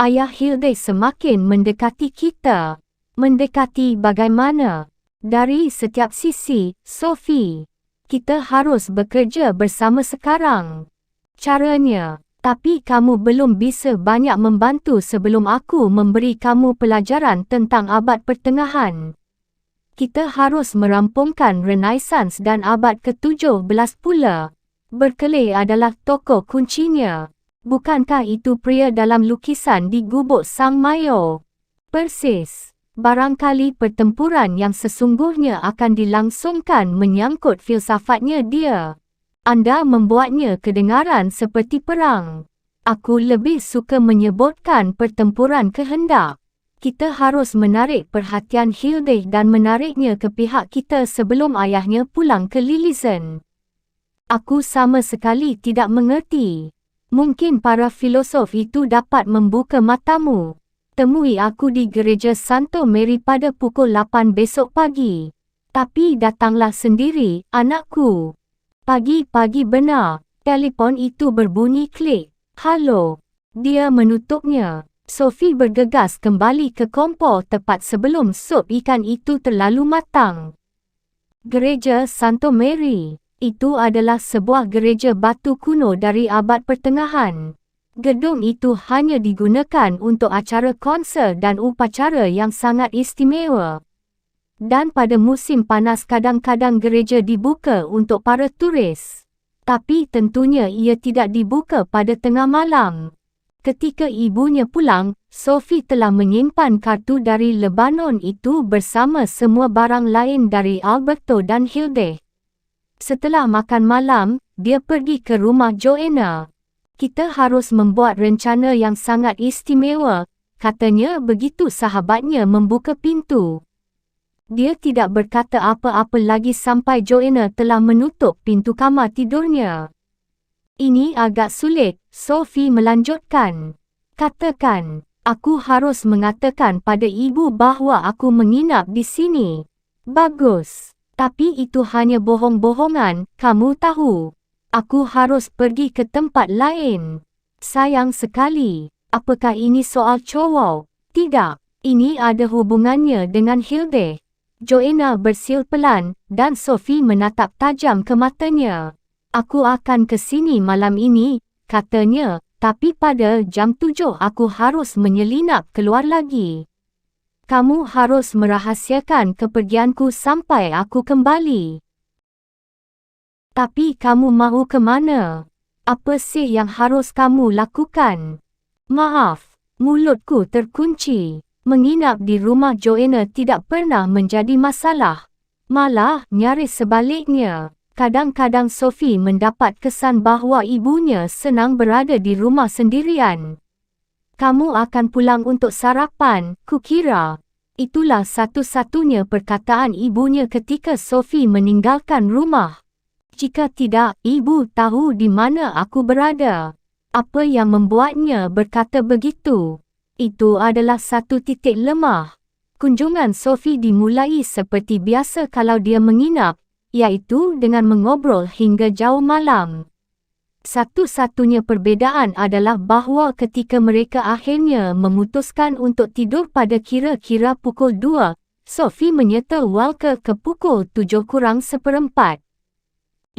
Ayah Hilde semakin mendekati kita. Mendekati bagaimana? Dari setiap sisi, Sophie. Kita harus bekerja bersama sekarang. Caranya, tapi kamu belum bisa banyak membantu sebelum aku memberi kamu pelajaran tentang abad pertengahan. Kita harus merampungkan Renaissance dan abad ke-17 pula. Berkeley adalah tokoh kuncinya. Bukankah itu pria dalam lukisan di gubuk Sang Mayor? Persis. Barangkali pertempuran yang sesungguhnya akan dilangsungkan menyangkut filsafatnya dia. Anda membuatnya kedengaran seperti perang. Aku lebih suka menyebutkan pertempuran kehendak. Kita harus menarik perhatian Hilde dan menariknya ke pihak kita sebelum ayahnya pulang ke Lillisen. Aku sama sekali tidak mengerti. Mungkin para filosof itu dapat membuka matamu. Temui aku di gereja Santo Mary pada pukul 8 besok pagi. Tapi datanglah sendiri, anakku. Pagi-pagi benar. Telefon itu berbunyi klik. Halo. Dia menutupnya. Sophie bergegas kembali ke kompor tepat sebelum sup ikan itu terlalu matang. Gereja Santo Mary. Itu adalah sebuah gereja batu kuno dari abad pertengahan. Gedung itu hanya digunakan untuk acara konser dan upacara yang sangat istimewa. Dan pada musim panas kadang-kadang gereja dibuka untuk para turis. Tapi tentunya ia tidak dibuka pada tengah malam. Ketika ibunya pulang, Sophie telah menyimpan kartu dari Lebanon itu bersama semua barang lain dari Alberto dan Hilde. Setelah makan malam, dia pergi ke rumah Joanna. Kita harus membuat rencana yang sangat istimewa, katanya begitu sahabatnya membuka pintu. Dia tidak berkata apa-apa lagi sampai Joanna telah menutup pintu kamar tidurnya. Ini agak sulit, Sophie melanjutkan. Katakan, aku harus mengatakan pada ibu bahawa aku menginap di sini. Bagus, tapi itu hanya bohong-bohongan, kamu tahu. Aku harus pergi ke tempat lain. Sayang sekali. Apakah ini soal cowok? Tidak. Ini ada hubungannya dengan Hilde. Joanna bersiul pelan, dan Sophie menatap tajam ke matanya. Aku akan ke sini malam ini, katanya, tapi pada jam 7 aku harus menyelinap keluar lagi. Kamu harus merahasiakan kepergianku sampai aku kembali. Tapi kamu mahu ke mana? Apa sih yang harus kamu lakukan? Maaf, mulutku terkunci. Menginap di rumah Joanna tidak pernah menjadi masalah. Malah, nyaris sebaliknya. Kadang-kadang Sophie mendapat kesan bahawa ibunya senang berada di rumah sendirian. Kamu akan pulang untuk sarapan, kukira. Itulah satu-satunya perkataan ibunya ketika Sophie meninggalkan rumah. Jika tidak, ibu tahu di mana aku berada. Apa yang membuatnya berkata begitu? Itu adalah satu titik lemah. Kunjungan Sophie dimulai seperti biasa kalau dia menginap, iaitu dengan mengobrol hingga jauh malam. Satu-satunya perbezaan adalah bahawa ketika mereka akhirnya memutuskan untuk tidur pada kira-kira pukul 2, Sophie menyetel Walker ke pukul 7:45.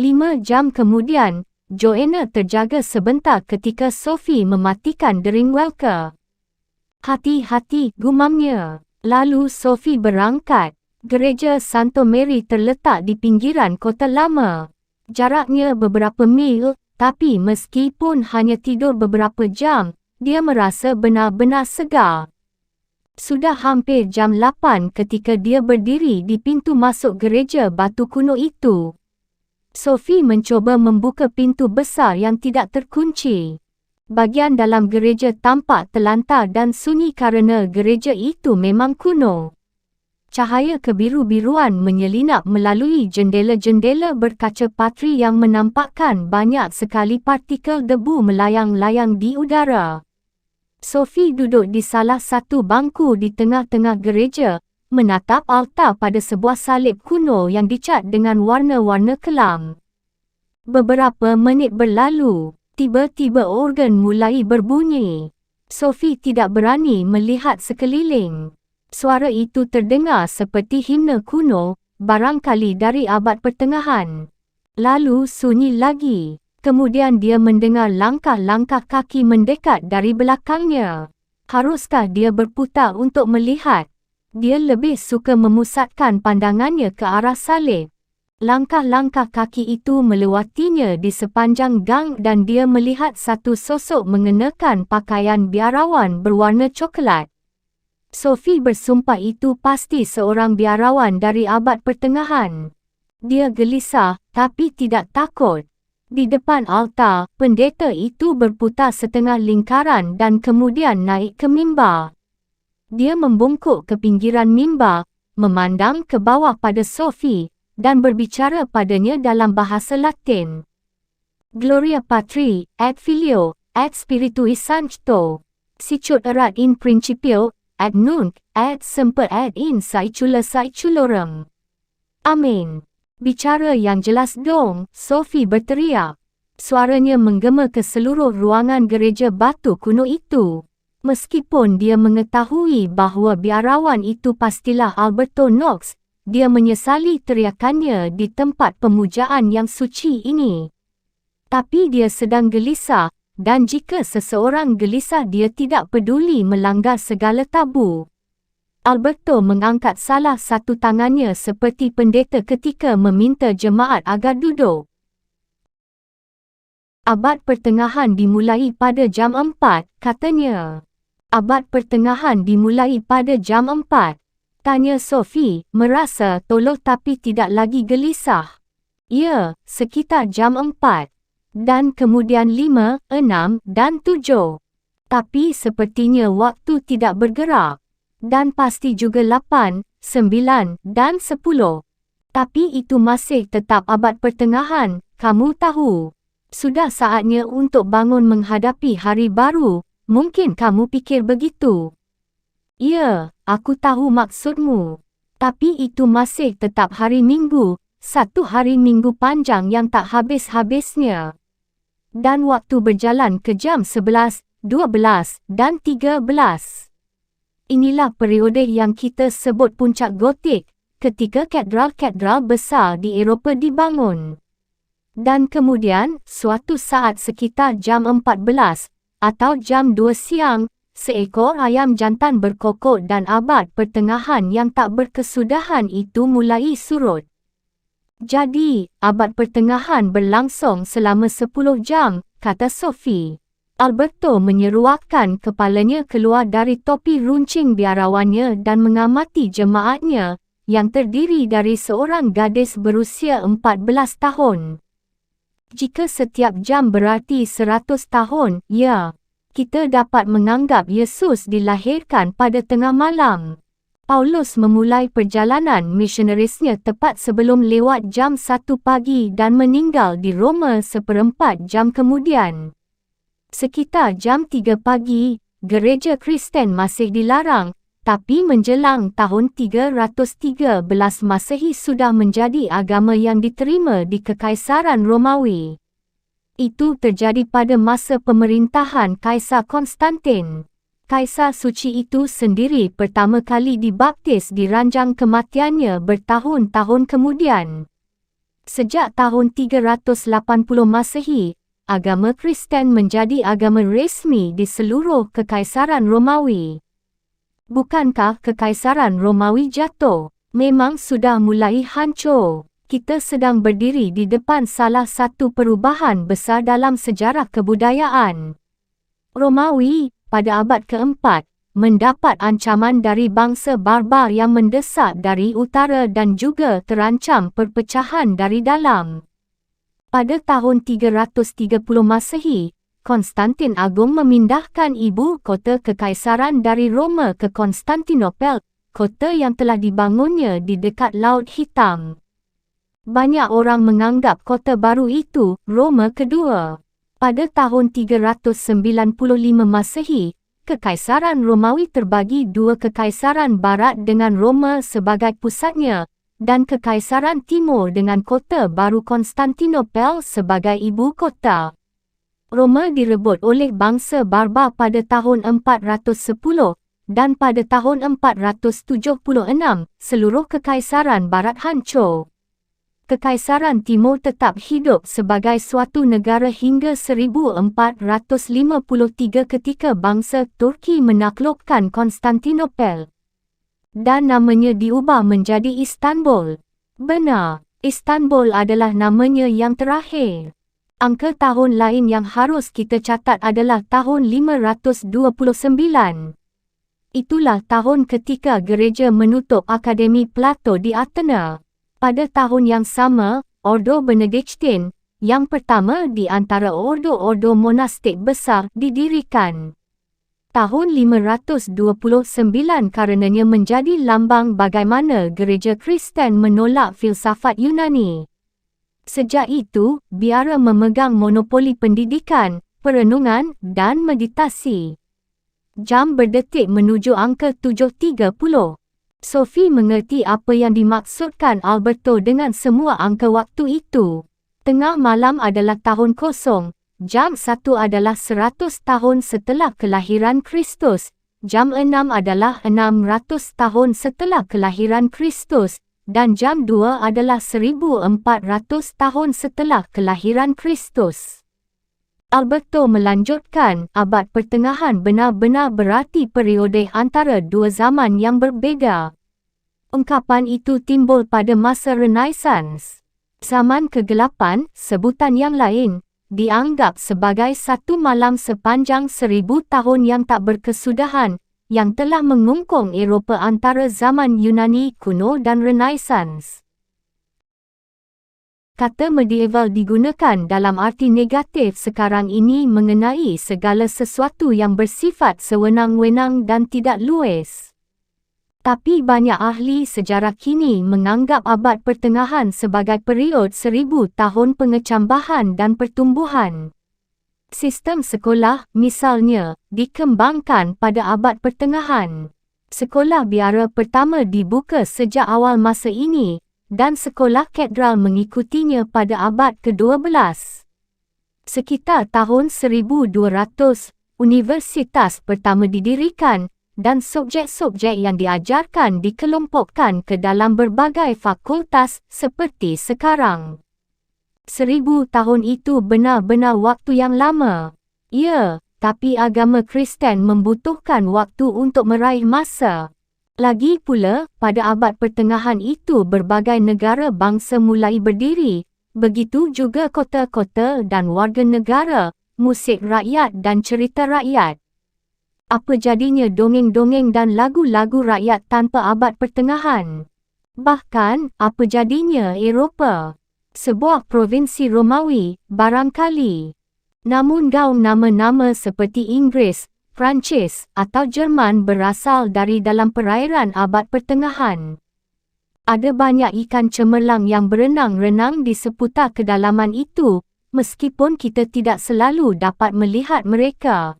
5 jam kemudian, Joanna terjaga sebentar ketika Sophie mematikan dering Walker. Hati-hati, gumamnya. Lalu Sophie berangkat. Gereja Santo Mary terletak di pinggiran kota lama. Jaraknya beberapa mil, tapi meskipun hanya tidur beberapa jam, dia merasa benar-benar segar. Sudah hampir jam 8 ketika dia berdiri di pintu masuk gereja batu kuno itu. Sophie mencoba membuka pintu besar yang tidak terkunci. Bagian dalam gereja tampak terlantar dan sunyi kerana gereja itu memang kuno. Cahaya kebiru-biruan menyelinap melalui jendela-jendela berkaca patri yang menampakkan banyak sekali partikel debu melayang-layang di udara. Sophie duduk di salah satu bangku di tengah-tengah gereja, menatap altar pada sebuah salib kuno yang dicat dengan warna-warna kelam. Beberapa menit berlalu, tiba-tiba organ mulai berbunyi. Sophie tidak berani melihat sekeliling. Suara itu terdengar seperti himne kuno, barangkali dari abad pertengahan. Lalu sunyi lagi. Kemudian dia mendengar langkah-langkah kaki mendekat dari belakangnya. Haruskah dia berputar untuk melihat? Dia lebih suka memusatkan pandangannya ke arah salib. Langkah-langkah kaki itu melewatinya di sepanjang gang dan dia melihat satu sosok mengenakan pakaian biarawan berwarna coklat. Sophie bersumpah itu pasti seorang biarawan dari abad pertengahan. Dia gelisah, tapi tidak takut. Di depan altar, pendeta itu berputar setengah lingkaran dan kemudian naik ke mimbar. Dia membungkuk ke pinggiran mimbar, memandang ke bawah pada Sophie, dan berbicara padanya dalam bahasa Latin. Gloria Patri, et Filio, et Spiritui Sancto. Sicut erat in principio, et nunc, et semper et in saecula saeculorum. Amin. Bicara yang jelas dong, Sophie berteriak. Suaranya menggema ke seluruh ruangan gereja batu kuno itu. Meskipun dia mengetahui bahawa biarawan itu pastilah Alberto Knox, dia menyesali teriakannya di tempat pemujaan yang suci ini. Tapi dia sedang gelisah, dan jika seseorang gelisah dia tidak peduli melanggar segala tabu. Alberto mengangkat salah satu tangannya seperti pendeta ketika meminta jemaat agar duduk. Abad pertengahan dimulai pada jam 4, katanya. Abad pertengahan dimulai pada jam 4. Tanya Sophie, merasa toloh tapi tidak lagi gelisah. Ya, sekitar jam 4. Dan kemudian 5, 6 dan 7. Tapi sepertinya waktu tidak bergerak. Dan pasti juga 8, 9 dan 10. Tapi itu masih tetap abad pertengahan, kamu tahu. Sudah saatnya untuk bangun menghadapi hari baru, mungkin kamu pikir begitu. Ya, aku tahu maksudmu. Tapi itu masih tetap hari Minggu, satu hari Minggu panjang yang tak habis-habisnya. Dan waktu berjalan ke jam 11, 12 dan 13. Inilah periode yang kita sebut puncak gotik, ketika katedral-katedral besar di Eropah dibangun. Dan kemudian, suatu saat sekitar jam 14 atau jam 2 siang, seekor ayam jantan berkokok dan abad pertengahan yang tak berkesudahan itu mulai surut. Jadi, abad pertengahan berlangsung selama 10 jam, kata Sophie. Alberto menyeruakkan kepalanya keluar dari topi runcing biarawannya dan mengamati jemaatnya, yang terdiri dari seorang gadis berusia 14 tahun. Jika setiap jam berarti 100 tahun, ya, kita dapat menganggap Yesus dilahirkan pada tengah malam. Paulus memulai perjalanan misionarisnya tepat sebelum lewat jam 1 pagi dan meninggal di Roma seperempat jam kemudian. Sekitar jam 3 pagi, gereja Kristen masih dilarang, tapi menjelang tahun 313 Masehi sudah menjadi agama yang diterima di Kekaisaran Romawi. Itu terjadi pada masa pemerintahan Kaisar Konstantin. Kaisar suci itu sendiri pertama kali dibaptis di ranjang kematiannya bertahun-tahun kemudian. Sejak tahun 380 Masehi, agama Kristen menjadi agama resmi di seluruh Kekaisaran Romawi. Bukankah Kekaisaran Romawi jatuh? Memang sudah mulai hancur. Kita sedang berdiri di depan salah satu perubahan besar dalam sejarah kebudayaan. Romawi, pada abad keempat, mendapat ancaman dari bangsa barbar yang mendesak dari utara dan juga terancam perpecahan dari dalam. Pada tahun 330 Masehi, Konstantin Agung memindahkan ibu kota Kekaisaran dari Roma ke Konstantinopel, kota yang telah dibangunnya di dekat Laut Hitam. Banyak orang menganggap kota baru itu Roma kedua. Pada tahun 395 Masehi, Kekaisaran Romawi terbagi dua Kekaisaran Barat dengan Roma sebagai pusatnya, dan Kekaisaran Timur dengan kota baru Konstantinopel sebagai ibu kota. Roma direbut oleh bangsa Barbar pada tahun 410 dan pada tahun 476 seluruh Kekaisaran Barat hancur. Kekaisaran Timur tetap hidup sebagai suatu negara hingga 1453 ketika bangsa Turki menaklukkan Konstantinopel dan namanya diubah menjadi Istanbul. Benar, Istanbul adalah namanya yang terakhir. Angka tahun lain yang harus kita catat adalah tahun 529. Itulah tahun ketika gereja menutup Akademi Plato di Athena. Pada tahun yang sama, Ordo Benediktin, yang pertama di antara ordo-ordo monastik besar, didirikan. Tahun 529 karenanya menjadi lambang bagaimana gereja Kristen menolak filsafat Yunani. Sejak itu, biara memegang monopoli pendidikan, perenungan dan meditasi. Jam berdetik menuju angka 7.30. Sophie mengerti apa yang dimaksudkan Alberto dengan semua angka waktu itu. Tengah malam adalah tahun kosong, jam 1 adalah 100 tahun setelah kelahiran Kristus, jam 6 adalah 600 tahun setelah kelahiran Kristus, dan jam 2 adalah 1400 tahun setelah kelahiran Kristus. Alberto melanjutkan, abad pertengahan benar-benar berarti periode antara dua zaman yang berbeza. Ungkapan itu timbul pada masa Renaissance. Zaman kegelapan, sebutan yang lain, dianggap sebagai satu malam sepanjang 1000 tahun yang tak berkesudahan, yang telah mengungkung Eropah antara zaman Yunani kuno dan Renaissance. Kata medieval digunakan dalam arti negatif sekarang ini mengenai segala sesuatu yang bersifat sewenang-wenang dan tidak luas. Tapi banyak ahli sejarah kini menganggap abad pertengahan sebagai period 1000 tahun pengecambahan dan pertumbuhan. Sistem sekolah, misalnya, dikembangkan pada abad pertengahan. Sekolah biara pertama dibuka sejak awal masa ini, dan sekolah katedral mengikutinya pada abad ke-12. Sekitar tahun 1200, universitas pertama didirikan, dan subjek-subjek yang diajarkan dikelompokkan ke dalam berbagai fakultas seperti sekarang. 1000 tahun itu benar-benar waktu yang lama. Ya, tapi agama Kristen membutuhkan waktu untuk meraih masa. Lagi pula, pada abad pertengahan itu berbagai negara bangsa mulai berdiri, begitu juga kota-kota dan warga negara, musik rakyat dan cerita rakyat. Apa jadinya dongeng-dongeng dan lagu-lagu rakyat tanpa abad pertengahan? Bahkan, apa jadinya Eropah? Sebuah provinsi Romawi, barangkali. Namun gaung nama-nama seperti Inggris, Prancis atau Jerman berasal dari dalam perairan abad pertengahan. Ada banyak ikan cemerlang yang berenang-renang di seputar kedalaman itu, meskipun kita tidak selalu dapat melihat mereka.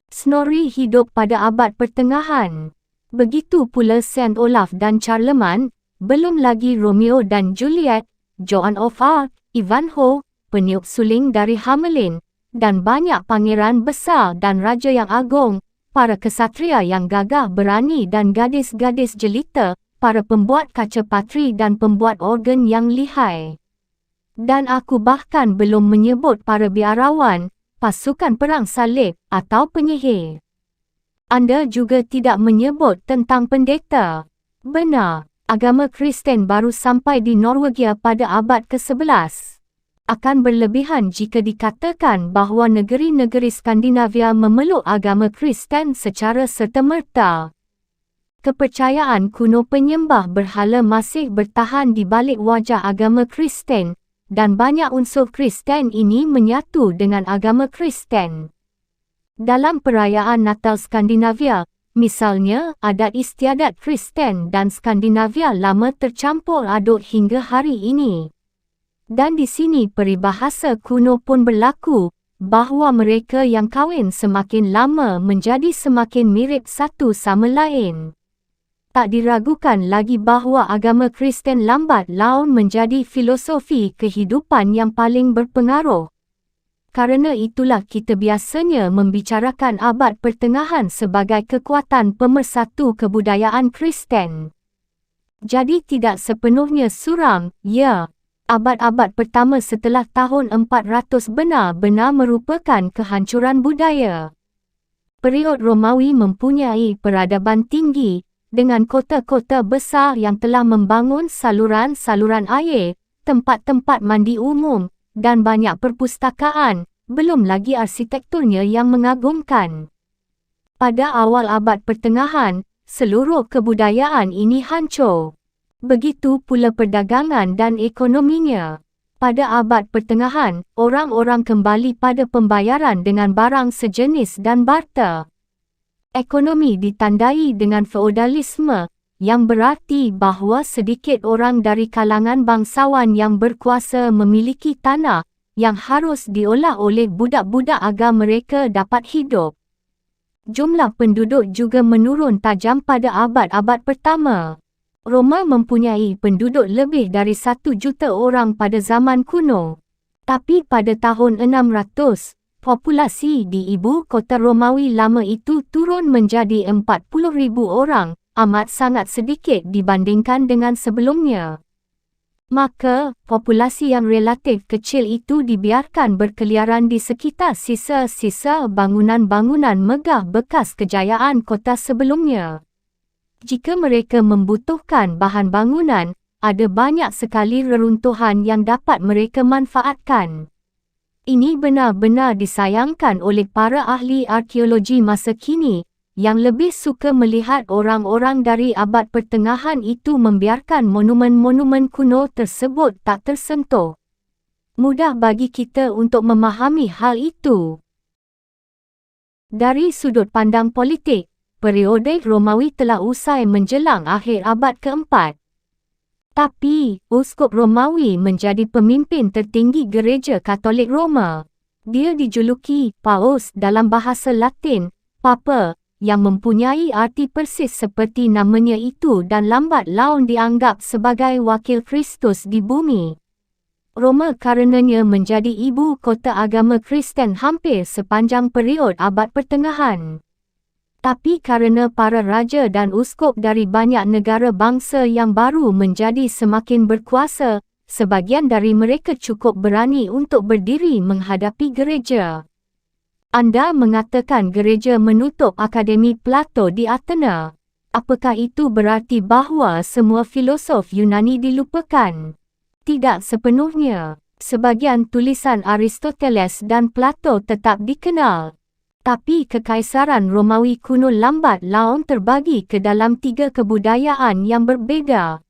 Snorri hidup pada abad pertengahan. Begitu pula Saint Olaf dan Charlemagne, belum lagi Romeo dan Juliet, Joan of Arc, Ivanhoe, peniup suling dari Hamelin, dan banyak pangeran besar dan raja yang agung, para kesatria yang gagah berani dan gadis-gadis jelita, para pembuat kaca patri dan pembuat organ yang lihai. Dan aku bahkan belum menyebut para biarawan, pasukan perang salib, atau penyihir. Anda juga tidak menyebut tentang pendeta. Benar, agama Kristen baru sampai di Norwegia pada abad ke-11. Akan berlebihan jika dikatakan bahawa negeri-negeri Skandinavia memeluk agama Kristen secara serta-merta. Kepercayaan kuno penyembah berhala masih bertahan di balik wajah agama Kristen, dan banyak unsur Kristen ini menyatu dengan agama Kristen. Dalam perayaan Natal Skandinavia, misalnya, adat istiadat Kristen dan Skandinavia lama tercampur aduk hingga hari ini. Dan di sini peribahasa kuno pun berlaku, bahawa mereka yang kahwin semakin lama menjadi semakin mirip satu sama lain. Tak diragukan lagi bahawa agama Kristen lambat laun menjadi filosofi kehidupan yang paling berpengaruh. Karena itulah kita biasanya membicarakan abad pertengahan sebagai kekuatan pemersatu kebudayaan Kristen. Jadi tidak sepenuhnya suram, ya. Abad-abad pertama setelah tahun 400 benar-benar merupakan kehancuran budaya. Period Romawi mempunyai peradaban tinggi, dengan kota-kota besar yang telah membangun saluran-saluran air, tempat-tempat mandi umum, dan banyak perpustakaan, belum lagi arsitekturnya yang mengagumkan. Pada awal abad pertengahan, seluruh kebudayaan ini hancur. Begitu pula perdagangan dan ekonominya. Pada abad pertengahan, orang-orang kembali pada pembayaran dengan barang sejenis dan barter. Ekonomi ditandai dengan feodalisme, yang berarti bahawa sedikit orang dari kalangan bangsawan yang berkuasa memiliki tanah, yang harus diolah oleh budak-budak agar mereka dapat hidup. Jumlah penduduk juga menurun tajam pada abad-abad pertama. Roma mempunyai penduduk lebih dari 1 juta orang pada zaman kuno. Tapi pada tahun 600, populasi di ibu kota Romawi lama itu turun menjadi 40,000 orang, amat sangat sedikit dibandingkan dengan sebelumnya. Maka, populasi yang relatif kecil itu dibiarkan berkeliaran di sekitar sisa-sisa bangunan-bangunan megah bekas kejayaan kota sebelumnya. Jika mereka membutuhkan bahan bangunan, ada banyak sekali reruntuhan yang dapat mereka manfaatkan. Ini benar-benar disayangkan oleh para ahli arkeologi masa kini, yang lebih suka melihat orang-orang dari abad pertengahan itu membiarkan monumen-monumen kuno tersebut tak tersentuh. Mudah bagi kita untuk memahami hal itu. Dari sudut pandang politik, periode Romawi telah usai menjelang akhir abad keempat. Tapi, Uskup Romawi menjadi pemimpin tertinggi Gereja Katolik Roma. Dia dijuluki Paus dalam bahasa Latin, Papa, yang mempunyai arti persis seperti namanya itu dan lambat laun dianggap sebagai wakil Kristus di bumi. Roma karenanya menjadi ibu kota agama Kristen hampir sepanjang period abad pertengahan. Tapi karena para raja dan uskup dari banyak negara bangsa yang baru menjadi semakin berkuasa, sebagian dari mereka cukup berani untuk berdiri menghadapi gereja. Anda mengatakan gereja menutup Akademi Plato di Athena. Apakah itu berarti bahawa semua filosof Yunani dilupakan? Tidak sepenuhnya. Sebagian tulisan Aristoteles dan Plato tetap dikenal. Tapi Kekaisaran Romawi kuno lambat laun terbagi ke dalam 3 kebudayaan yang berbeza.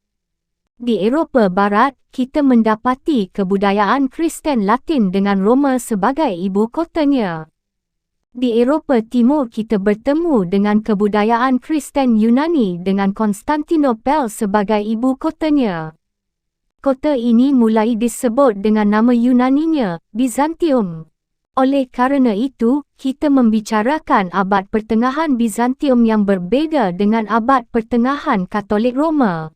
Di Eropah Barat, kita mendapati kebudayaan Kristen Latin dengan Roma sebagai ibu kotanya. Di Eropah Timur kita bertemu dengan kebudayaan Kristen Yunani dengan Konstantinopel sebagai ibu kotanya. Kota ini mulai disebut dengan nama Yunaninya, Bizantium. Oleh kerana itu, kita membicarakan abad pertengahan Bizantium yang berbeza dengan abad pertengahan Katolik Roma.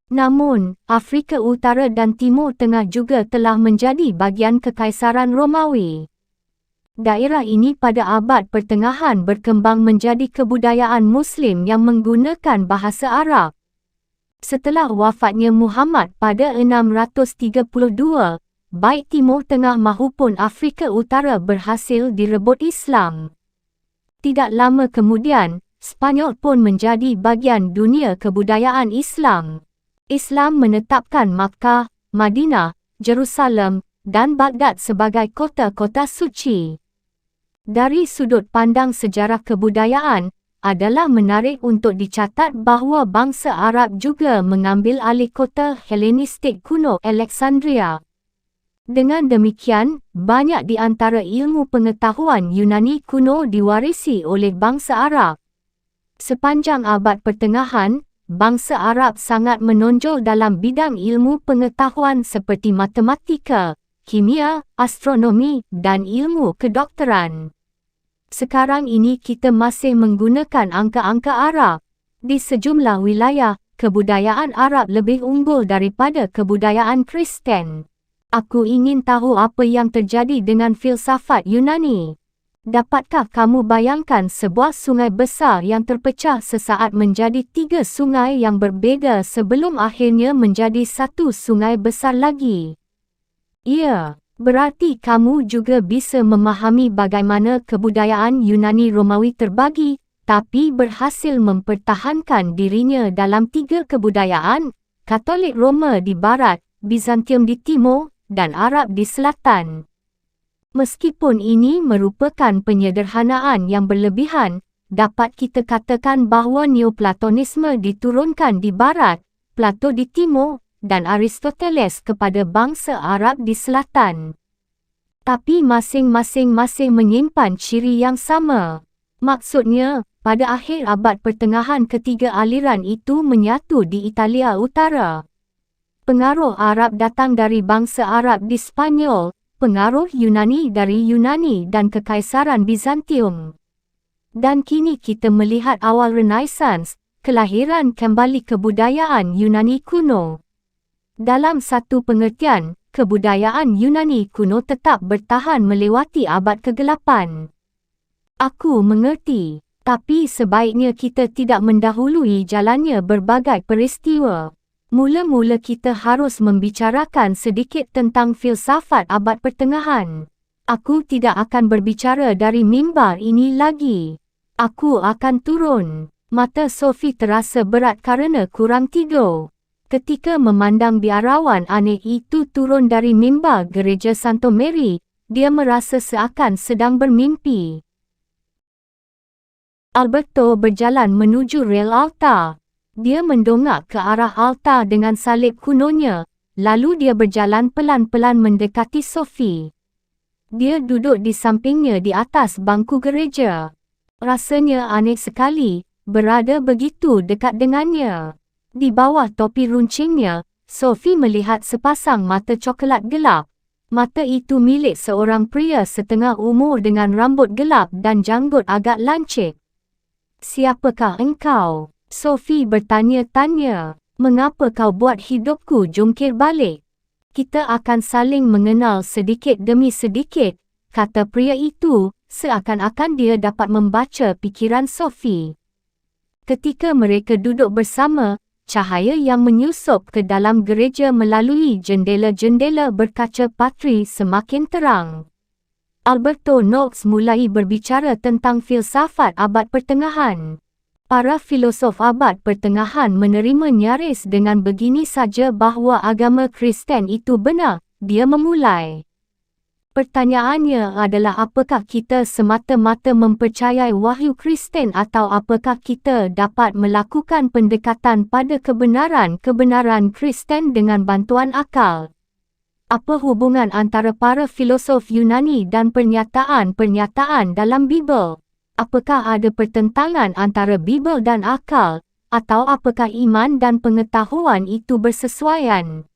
Namun, Afrika Utara dan Timur Tengah juga telah menjadi bagian Kekaisaran Romawi. Daerah ini pada abad pertengahan berkembang menjadi kebudayaan Muslim yang menggunakan bahasa Arab. Setelah wafatnya Muhammad pada 632, baik Timur Tengah maupun Afrika Utara berhasil direbut Islam. Tidak lama kemudian, Spanyol pun menjadi bagian dunia kebudayaan Islam. Islam menetapkan Makkah, Madinah, Jerusalem, dan Baghdad sebagai kota-kota suci. Dari sudut pandang sejarah kebudayaan, adalah menarik untuk dicatat bahawa bangsa Arab juga mengambil alih kota Helenistik kuno Alexandria. Dengan demikian, banyak di antara ilmu pengetahuan Yunani kuno diwarisi oleh bangsa Arab. Sepanjang abad pertengahan, bangsa Arab sangat menonjol dalam bidang ilmu pengetahuan seperti matematika, kimia, astronomi, dan ilmu kedokteran. Sekarang ini kita masih menggunakan angka-angka Arab. Di sejumlah wilayah, kebudayaan Arab lebih unggul daripada kebudayaan Kristen. Aku ingin tahu apa yang terjadi dengan filsafat Yunani. Dapatkah kamu bayangkan sebuah sungai besar yang terpecah sesaat menjadi 3 sungai yang berbeza sebelum akhirnya menjadi satu sungai besar lagi? Ya, berarti kamu juga bisa memahami bagaimana kebudayaan Yunani Romawi terbagi, tapi berhasil mempertahankan dirinya dalam 3 kebudayaan, Katolik Roma di barat, Bizantium di timur, dan Arab di selatan. Meskipun ini merupakan penyederhanaan yang berlebihan, dapat kita katakan bahawa Neoplatonisme diturunkan di barat, Plato di timur, dan Aristoteles kepada bangsa Arab di selatan. Tapi masing-masing masih menyimpan ciri yang sama. Maksudnya, pada akhir abad pertengahan ketiga aliran itu menyatu di Italia Utara. Pengaruh Arab datang dari bangsa Arab di Spanyol, pengaruh Yunani dari Yunani dan Kekaisaran Bizantium. Dan kini kita melihat awal Renaissance, kelahiran kembali kebudayaan Yunani kuno. Dalam satu pengertian, kebudayaan Yunani kuno tetap bertahan melewati abad ke-8. Aku mengerti, tapi sebaiknya kita tidak mendahului jalannya berbagai peristiwa. Mula-mula kita harus membicarakan sedikit tentang filsafat abad pertengahan. Aku tidak akan berbicara dari mimbar ini lagi. Aku akan turun. Mata Sophie terasa berat kerana kurang tidur. Ketika memandang biarawan aneh itu turun dari mimbar gereja Santo Mary, dia merasa seakan sedang bermimpi. Alberto berjalan menuju rel altar. Dia mendongak ke arah altar dengan salib kunonya, lalu dia berjalan pelan-pelan mendekati Sophie. Dia duduk di sampingnya di atas bangku gereja. Rasanya aneh sekali, berada begitu dekat dengannya. Di bawah topi runcingnya, Sophie melihat sepasang mata coklat gelap. Mata itu milik seorang pria setengah umur dengan rambut gelap dan janggut agak lancip. "Siapakah engkau?" Sophie bertanya-tanya. "Mengapa kau buat hidupku jungkir balik?" "Kita akan saling mengenal sedikit demi sedikit," kata pria itu, seakan-akan dia dapat membaca pikiran Sophie. Ketika mereka duduk bersama, cahaya yang menyusup ke dalam gereja melalui jendela-jendela berkaca patri semakin terang. Alberto Knox mulai berbicara tentang filsafat abad pertengahan. Para filosof abad pertengahan menerima nyaris dengan begini saja bahawa agama Kristen itu benar, dia memulai. Pertanyaannya adalah apakah kita semata-mata mempercayai wahyu Kristen atau apakah kita dapat melakukan pendekatan pada kebenaran-kebenaran Kristen dengan bantuan akal? Apa hubungan antara para filosof Yunani dan pernyataan-pernyataan dalam Bibel? Apakah ada pertentangan antara Bibel dan akal, atau apakah iman dan pengetahuan itu bersesuaian?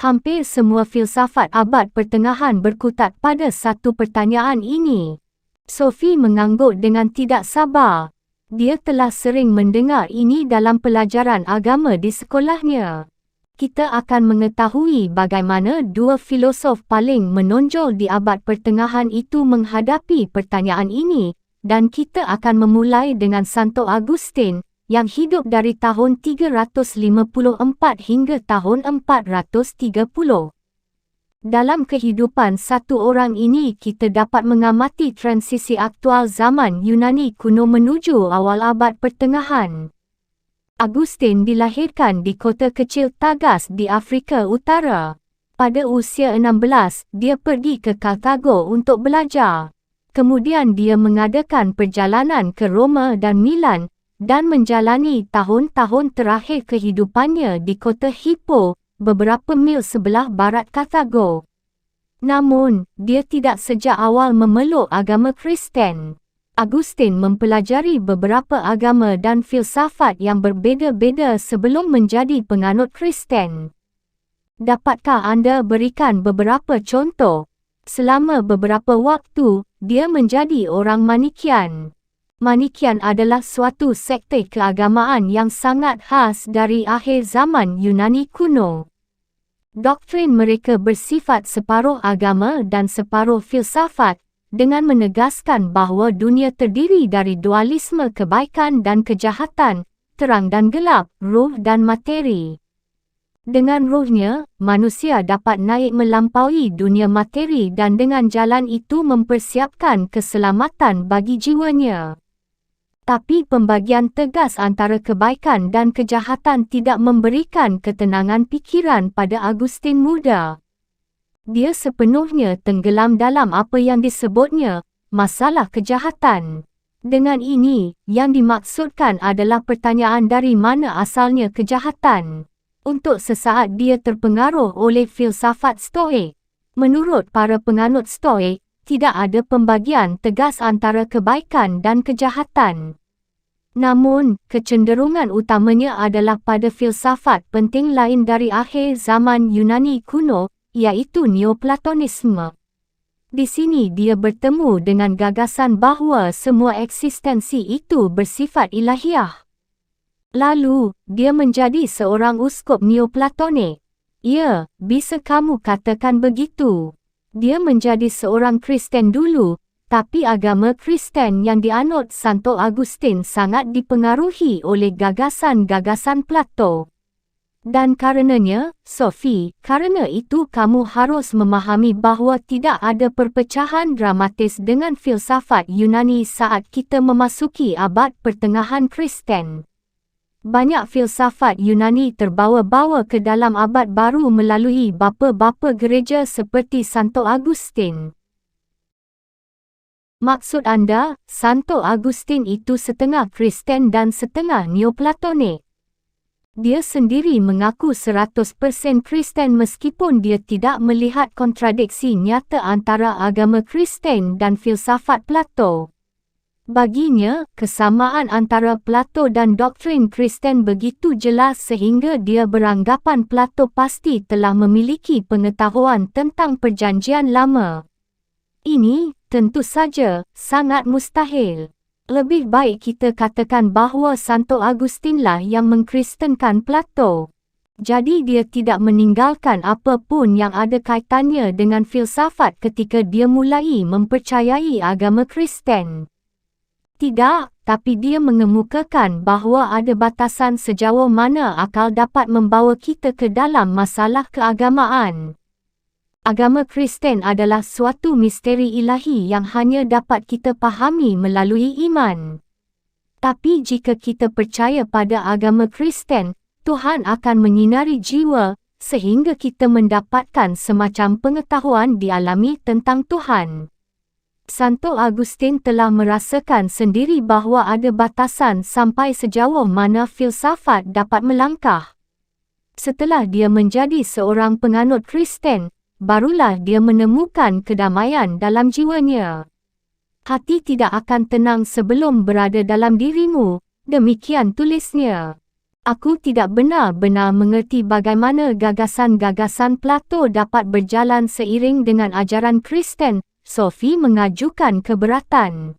Hampir semua filsafat abad pertengahan berkutat pada satu pertanyaan ini. Sophie mengangguk dengan tidak sabar. Dia telah sering mendengar ini dalam pelajaran agama di sekolahnya. Kita akan mengetahui bagaimana dua filosof paling menonjol di abad pertengahan itu menghadapi pertanyaan ini, dan kita akan memulai dengan Santo Agustin, yang hidup dari tahun 354 hingga tahun 430. Dalam kehidupan satu orang ini kita dapat mengamati transisi aktual zaman Yunani kuno menuju awal abad pertengahan. Agustin dilahirkan di kota kecil Tagas di Afrika Utara. Pada usia 16, dia pergi ke Karthago untuk belajar. Kemudian dia mengadakan perjalanan ke Roma dan Milan, dan menjalani tahun-tahun terakhir kehidupannya di kota Hippo, beberapa mil sebelah barat Karthago. Namun, dia tidak sejak awal memeluk agama Kristen. Agustin mempelajari beberapa agama dan filsafat yang berbeza-beza sebelum menjadi penganut Kristen. Dapatkah anda berikan beberapa contoh? Selama beberapa waktu, dia menjadi orang Manikian. Manikian adalah suatu sekte keagamaan yang sangat khas dari akhir zaman Yunani kuno. Doktrin mereka bersifat separuh agama dan separuh filsafat, dengan menegaskan bahawa dunia terdiri dari dualisme kebaikan dan kejahatan, terang dan gelap, roh dan materi. Dengan rohnya, manusia dapat naik melampaui dunia materi dan dengan jalan itu mempersiapkan keselamatan bagi jiwanya. Tapi pembagian tegas antara kebaikan dan kejahatan tidak memberikan ketenangan pikiran pada Agustin muda. Dia sepenuhnya tenggelam dalam apa yang disebutnya masalah kejahatan. Dengan ini, yang dimaksudkan adalah pertanyaan dari mana asalnya kejahatan. Untuk sesaat dia terpengaruh oleh filsafat Stoik. Menurut para penganut Stoik, tidak ada pembagian tegas antara kebaikan dan kejahatan. Namun, kecenderungan utamanya adalah pada filsafat penting lain dari akhir zaman Yunani kuno, iaitu Neoplatonisme. Di sini dia bertemu dengan gagasan bahawa semua eksistensi itu bersifat ilahiyah. Lalu, dia menjadi seorang uskup Neoplatonik. Ya, bisa kamu katakan begitu. Dia menjadi seorang Kristen dulu, tapi agama Kristen yang dianut Santo Agustin sangat dipengaruhi oleh gagasan-gagasan Plato. Dan karenanya, Sophie, karena itu kamu harus memahami bahawa tidak ada perpecahan dramatis dengan filsafat Yunani saat kita memasuki abad pertengahan Kristen. Banyak filsafat Yunani terbawa-bawa ke dalam abad baru melalui bapa-bapa gereja seperti Santo Agustin. Maksud anda, Santo Agustin itu setengah Kristen dan setengah Neoplatonik. Dia sendiri mengaku 100% Kristen meskipun dia tidak melihat kontradiksi nyata antara agama Kristen dan filsafat Plato. Baginya, kesamaan antara Plato dan doktrin Kristen begitu jelas sehingga dia beranggapan Plato pasti telah memiliki pengetahuan tentang Perjanjian Lama. Ini, tentu saja, sangat mustahil. Lebih baik kita katakan bahawa Santo Agustinlah yang mengkristenkan Plato. Jadi dia tidak meninggalkan apa pun yang ada kaitannya dengan filsafat ketika dia mulai mempercayai agama Kristen. Tidak, tapi dia mengemukakan bahawa ada batasan sejauh mana akal dapat membawa kita ke dalam masalah keagamaan. Agama Kristen adalah suatu misteri ilahi yang hanya dapat kita pahami melalui iman. Tapi jika kita percaya pada agama Kristen, Tuhan akan menyinari jiwa, sehingga kita mendapatkan semacam pengetahuan dialami tentang Tuhan. Santo Agustin telah merasakan sendiri bahawa ada batasan sampai sejauh mana filsafat dapat melangkah. Setelah dia menjadi seorang penganut Kristen, barulah dia menemukan kedamaian dalam jiwanya. Hati tidak akan tenang sebelum berada dalam dirimu, demikian tulisnya. Aku tidak benar-benar mengerti bagaimana gagasan-gagasan Plato dapat berjalan seiring dengan ajaran Kristen. Sophie mengajukan keberatan.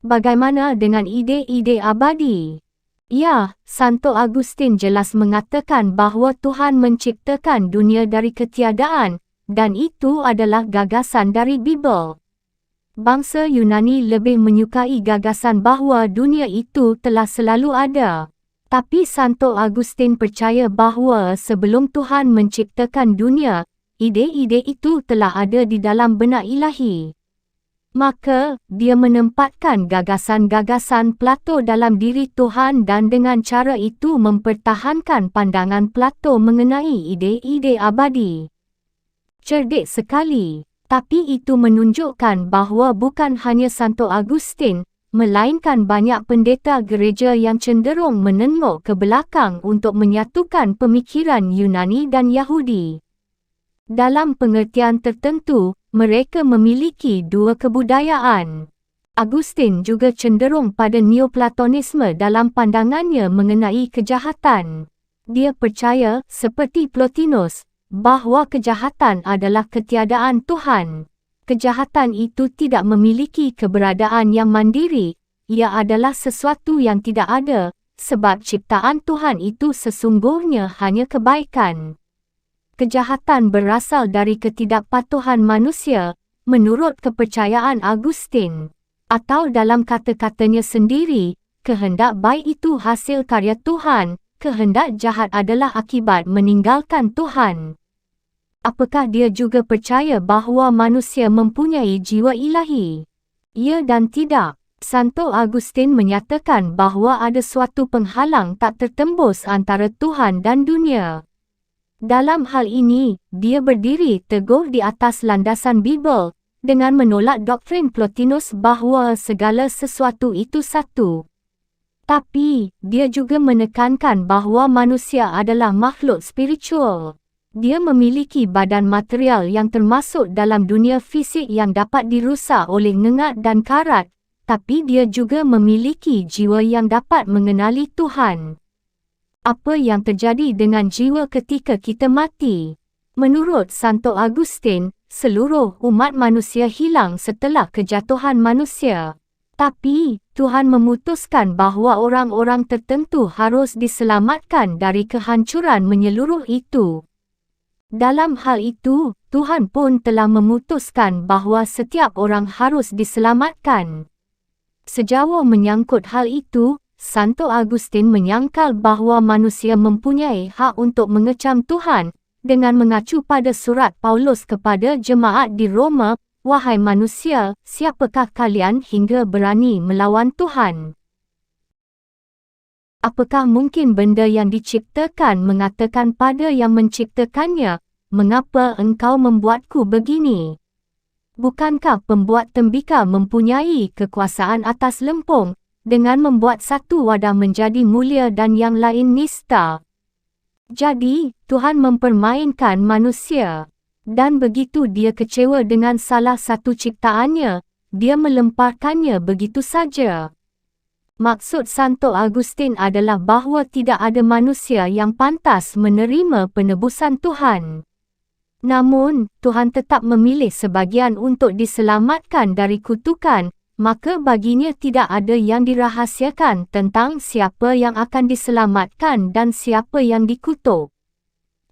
Bagaimana dengan ide-ide abadi? Ya, Santo Agustin jelas mengatakan bahawa Tuhan menciptakan dunia dari ketiadaan, dan itu adalah gagasan dari Bibel. Bangsa Yunani lebih menyukai gagasan bahawa dunia itu telah selalu ada. Tapi Santo Agustin percaya bahawa sebelum Tuhan menciptakan dunia, ide-ide itu telah ada di dalam benak ilahi. Maka, dia menempatkan gagasan-gagasan Plato dalam diri Tuhan dan dengan cara itu mempertahankan pandangan Plato mengenai ide-ide abadi. Cerdik sekali, tapi itu menunjukkan bahawa bukan hanya Santo Agustin, melainkan banyak pendeta gereja yang cenderung menengok ke belakang untuk menyatukan pemikiran Yunani dan Yahudi. Dalam pengertian tertentu, mereka memiliki dua kebudayaan. Agustin juga cenderung pada Neoplatonisme dalam pandangannya mengenai kejahatan. Dia percaya, seperti Plotinus, bahawa kejahatan adalah ketiadaan Tuhan. Kejahatan itu tidak memiliki keberadaan yang mandiri, ia adalah sesuatu yang tidak ada, sebab ciptaan Tuhan itu sesungguhnya hanya kebaikan. Kejahatan berasal dari ketidakpatuhan manusia, menurut kepercayaan Augustine. Atau dalam kata-katanya sendiri, kehendak baik itu hasil karya Tuhan, kehendak jahat adalah akibat meninggalkan Tuhan. Apakah dia juga percaya bahawa manusia mempunyai jiwa ilahi? Ya dan tidak. Santo Augustine menyatakan bahawa ada suatu penghalang tak tertembus antara Tuhan dan dunia. Dalam hal ini, dia berdiri teguh di atas landasan Bibel, dengan menolak doktrin Plotinus bahawa segala sesuatu itu satu. Tapi, dia juga menekankan bahawa manusia adalah makhluk spiritual. Dia memiliki badan material yang termasuk dalam dunia fisik yang dapat dirusak oleh ngengat dan karat, tapi dia juga memiliki jiwa yang dapat mengenali Tuhan. Apa yang terjadi dengan jiwa ketika kita mati? Menurut Santo Augustine, seluruh umat manusia hilang setelah kejatuhan manusia. Tapi, Tuhan memutuskan bahawa orang-orang tertentu harus diselamatkan dari kehancuran menyeluruh itu. Dalam hal itu, Tuhan pun telah memutuskan bahawa setiap orang harus diselamatkan. Sejauh menyangkut hal itu, Santo Augustine menyangkal bahawa manusia mempunyai hak untuk mengecam Tuhan, dengan mengacu pada surat Paulus kepada jemaat di Roma, "Wahai manusia, siapakah kalian hingga berani melawan Tuhan?" Apakah mungkin benda yang diciptakan mengatakan pada yang menciptakannya, "Mengapa engkau membuatku begini?" Bukankah pembuat tembikar mempunyai kekuasaan atas lempung, dengan membuat satu wadah menjadi mulia dan yang lain nista? Jadi, Tuhan mempermainkan manusia. Dan begitu dia kecewa dengan salah satu ciptaannya, dia melemparkannya begitu saja. Maksud Santo Augustine adalah bahawa tidak ada manusia yang pantas menerima penebusan Tuhan. Namun, Tuhan tetap memilih sebagian untuk diselamatkan dari kutukan, maka baginya tidak ada yang dirahasiakan tentang siapa yang akan diselamatkan dan siapa yang dikutuk.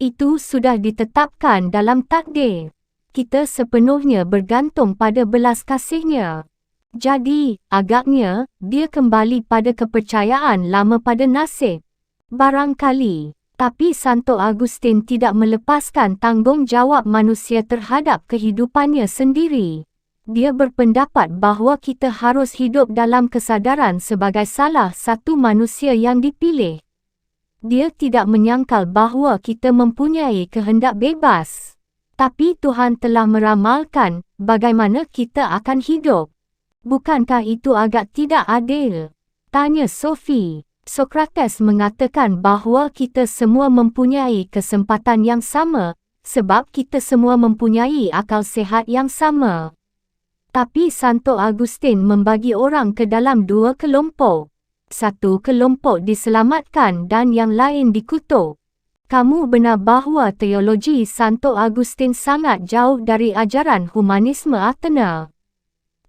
Itu sudah ditetapkan dalam takdir. Kita sepenuhnya bergantung pada belas kasih-Nya. Jadi, agaknya, dia kembali pada kepercayaan lama pada nasib. Barangkali. Tapi Santo Augustine tidak melepaskan tanggungjawab manusia terhadap kehidupannya sendiri. Dia berpendapat bahawa kita harus hidup dalam kesadaran sebagai salah satu manusia yang dipilih. Dia tidak menyangkal bahawa kita mempunyai kehendak bebas. Tapi Tuhan telah meramalkan bagaimana kita akan hidup. Bukankah itu agak tidak adil? Tanya Sophie. Sokrates mengatakan bahawa kita semua mempunyai kesempatan yang sama, sebab kita semua mempunyai akal sehat yang sama. Tapi Santo Augustine membagi orang ke dalam dua kelompok. Satu kelompok diselamatkan dan yang lain dikutuk. Kamu benar bahawa teologi Santo Augustine sangat jauh dari ajaran humanisme Athena.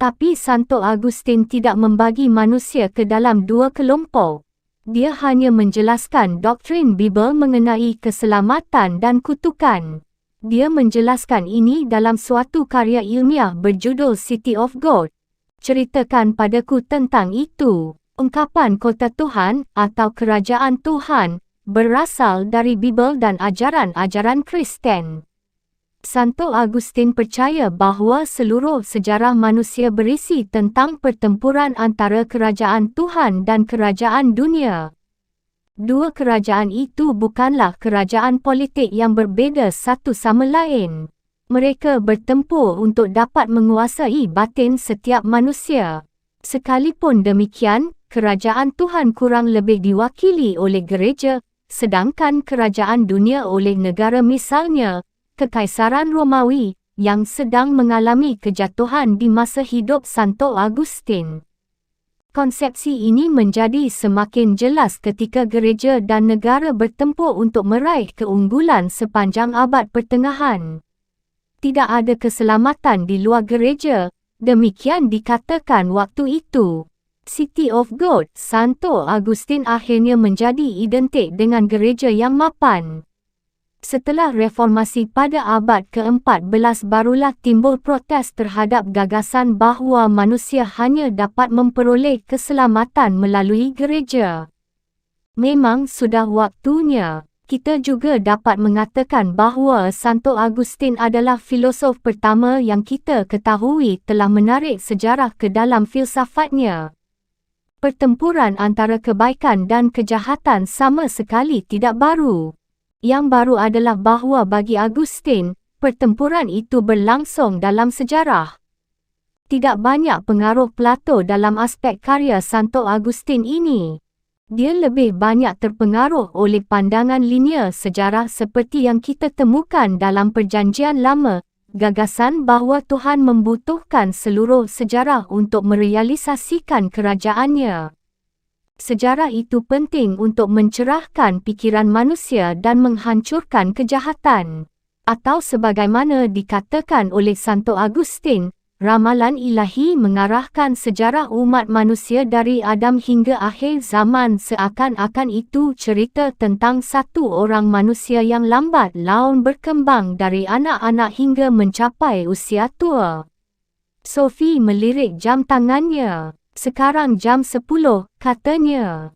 Tapi Santo Augustine tidak membagi manusia ke dalam dua kelompok. Dia hanya menjelaskan doktrin Bibel mengenai keselamatan dan kutukan. Dia menjelaskan ini dalam suatu karya ilmiah berjudul City of God. Ceritakan padaku tentang itu. Ungkapan kota Tuhan atau kerajaan Tuhan berasal dari Bibel dan ajaran-ajaran Kristen. Santo Augustine percaya bahawa seluruh sejarah manusia berisi tentang pertempuran antara kerajaan Tuhan dan kerajaan dunia. Dua kerajaan itu bukanlah kerajaan politik yang berbeza satu sama lain. Mereka bertempur untuk dapat menguasai batin setiap manusia. Sekalipun demikian, kerajaan Tuhan kurang lebih diwakili oleh gereja, sedangkan kerajaan dunia oleh negara, misalnya Kekaisaran Romawi, yang sedang mengalami kejatuhan di masa hidup Santo Augustine. Konsepsi ini menjadi semakin jelas ketika gereja dan negara bertempur untuk meraih keunggulan sepanjang abad pertengahan. Tidak ada keselamatan di luar gereja, demikian dikatakan waktu itu. City of God, Santo Augustine akhirnya menjadi identik dengan gereja yang mapan. Setelah reformasi pada abad ke-14 barulah timbul protes terhadap gagasan bahawa manusia hanya dapat memperoleh keselamatan melalui gereja. Memang sudah waktunya. Kita juga dapat mengatakan bahawa Santo Agustin adalah filosof pertama yang kita ketahui telah menarik sejarah ke dalam filsafatnya. Pertempuran antara kebaikan dan kejahatan sama sekali tidak baru. Yang baru adalah bahawa bagi Agustin, pertempuran itu berlangsung dalam sejarah. Tidak banyak pengaruh Plato dalam aspek karya Santo Agustin ini. Dia lebih banyak terpengaruh oleh pandangan linear sejarah seperti yang kita temukan dalam Perjanjian Lama, gagasan bahawa Tuhan membutuhkan seluruh sejarah untuk merealisasikan kerajaannya. Sejarah itu penting untuk mencerahkan pikiran manusia dan menghancurkan kejahatan. Atau sebagaimana dikatakan oleh Santo Agustin, ramalan ilahi mengarahkan sejarah umat manusia dari Adam hingga akhir zaman seakan-akan itu cerita tentang satu orang manusia yang lambat laun berkembang dari anak-anak hingga mencapai usia tua. Sophie melirik jam tangannya. Sekarang jam 10, katanya.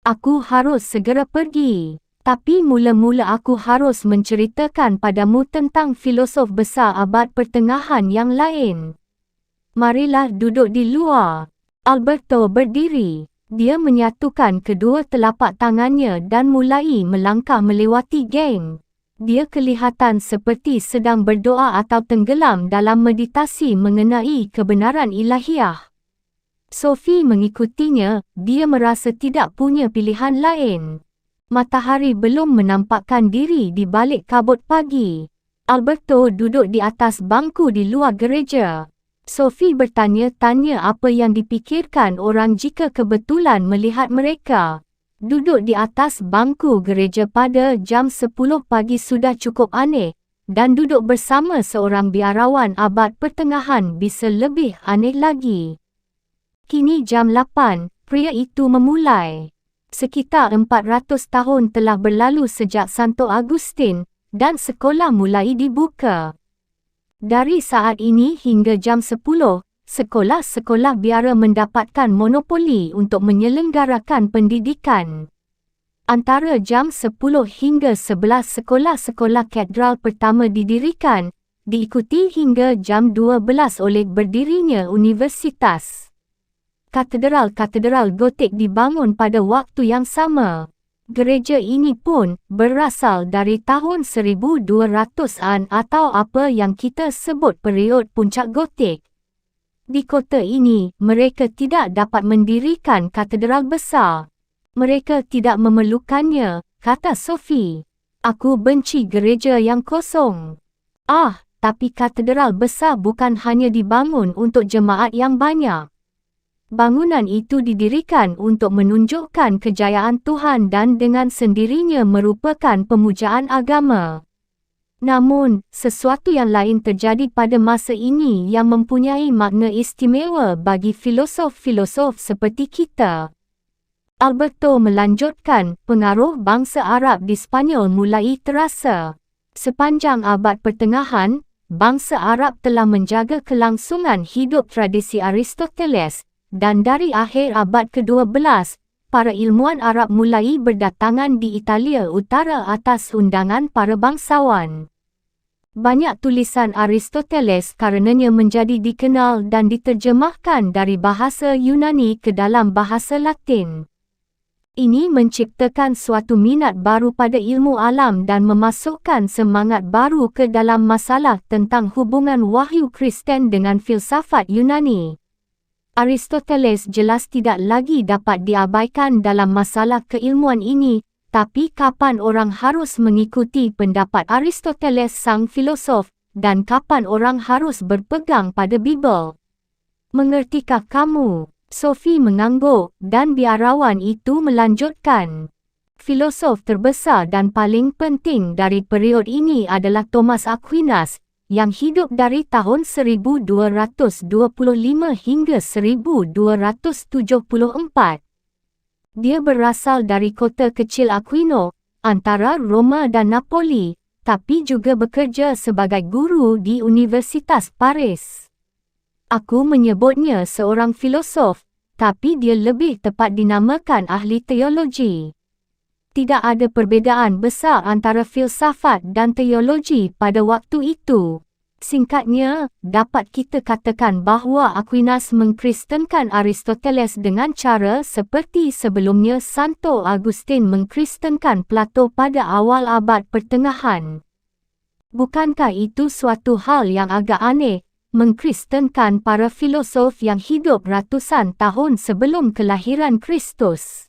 Aku harus segera pergi. Tapi mula-mula aku harus menceritakan padamu tentang filosof besar abad pertengahan yang lain. Marilah duduk di luar. Alberto berdiri. Dia menyatukan kedua telapak tangannya dan mulai melangkah melewati geng. Dia kelihatan seperti sedang berdoa atau tenggelam dalam meditasi mengenai kebenaran ilahiyah. Sophie mengikutinya, dia merasa tidak punya pilihan lain. Matahari belum menampakkan diri di balik kabut pagi. Alberto duduk di atas bangku di luar gereja. Sophie bertanya-tanya apa yang dipikirkan orang jika kebetulan melihat mereka. Duduk di atas bangku gereja pada jam 10 pagi sudah cukup aneh, dan duduk bersama seorang biarawan abad pertengahan bisa lebih aneh lagi. Kini jam 8, pria itu memulai. Sekitar 400 tahun telah berlalu sejak Santo Agustin, dan sekolah mulai dibuka. Dari saat ini hingga jam 10, sekolah-sekolah biara mendapatkan monopoli untuk menyelenggarakan pendidikan. Antara jam 10 hingga 11 sekolah-sekolah katedral pertama didirikan, diikuti hingga jam 12 oleh berdirinya universitas. Katedral-katedral gotik dibangun pada waktu yang sama. Gereja ini pun berasal dari tahun 1200-an atau apa yang kita sebut period puncak gotik. Di kota ini, mereka tidak dapat mendirikan katedral besar. Mereka tidak memerlukannya, kata Sophie. Aku benci gereja yang kosong. Tapi katedral besar bukan hanya dibangun untuk jemaat yang banyak. Bangunan itu didirikan untuk menunjukkan kejayaan Tuhan dan dengan sendirinya merupakan pemujaan agama. Namun, sesuatu yang lain terjadi pada masa ini yang mempunyai makna istimewa bagi filosof-filosof seperti kita. Alberto melanjutkan, pengaruh bangsa Arab di Spanyol mulai terasa. Sepanjang abad pertengahan, bangsa Arab telah menjaga kelangsungan hidup tradisi Aristoteles, dan dari akhir abad ke-12, para ilmuwan Arab mulai berdatangan di Italia Utara atas undangan para bangsawan. Banyak tulisan Aristoteles karenanya menjadi dikenal dan diterjemahkan dari bahasa Yunani ke dalam bahasa Latin. Ini menciptakan suatu minat baru pada ilmu alam dan memasukkan semangat baru ke dalam masalah tentang hubungan wahyu Kristen dengan filsafat Yunani. Aristoteles jelas tidak lagi dapat diabaikan dalam masalah keilmuan ini, tapi kapan orang harus mengikuti pendapat Aristoteles sang filosof, dan kapan orang harus berpegang pada Bibel? Mengertikah kamu? Sophie mengangguk, dan biarawan itu melanjutkan. Filosof terbesar dan paling penting dari period ini adalah Thomas Aquinas, yang hidup dari tahun 1225 hingga 1274. Dia berasal dari kota kecil Aquino, antara Roma dan Napoli, tapi juga bekerja sebagai guru di Universitas Paris. Aku menyebutnya seorang filosof, tapi dia lebih tepat dinamakan ahli teologi. Tidak ada perbezaan besar antara filsafat dan teologi pada waktu itu. Singkatnya, dapat kita katakan bahawa Aquinas mengkristenkan Aristoteles dengan cara seperti sebelumnya Santo Agustin mengkristenkan Plato pada awal abad pertengahan. Bukankah itu suatu hal yang agak aneh, mengkristenkan para filosof yang hidup ratusan tahun sebelum kelahiran Kristus?